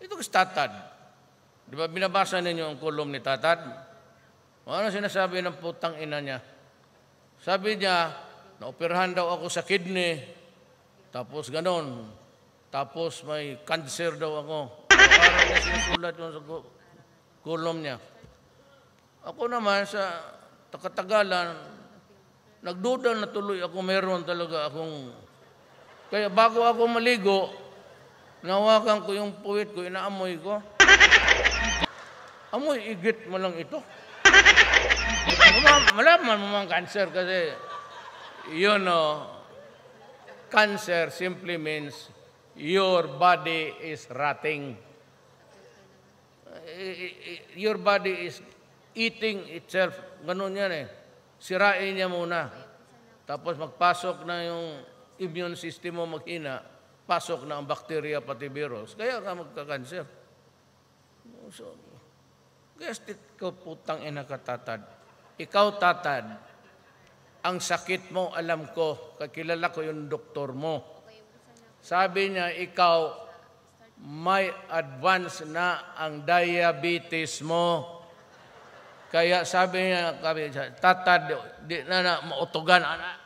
Ito kasi Tatad. Di ba binabasa ninyo ang kolum ni Tatad? Ano sinasabi ng putang ina niya? Sabi niya, naoperahan daw ako sa kidney, tapos ganon. Tapos may cancer daw ako. Parang niya sinusulat yun sa kolum niya. Ako naman sa katagalan, nagduda na tuloy ako, meron talaga akong... Kaya bago ako maligo, nawakan ko yung puwit ko, inaamoy ko. Amoy, igit mo lang ito. Malaman mo mga cancer kasi, cancer simply means your body is rotting. Your body is eating itself. Ganun yan eh. Sirain niya muna. Tapos magpasok na yung immune system mo maghina, pasok na ang bacteria pati virus. Kaya ka magka-cancer. So, gastit ko putang ina ka, Tatad. Ikaw, Tatad, ang sakit mo, alam ko, kakilala ko yung doktor mo. Sabi niya, ikaw, may advance na ang diabetes mo. Kaya sabi niya, Tatad, di na mautugan, anak.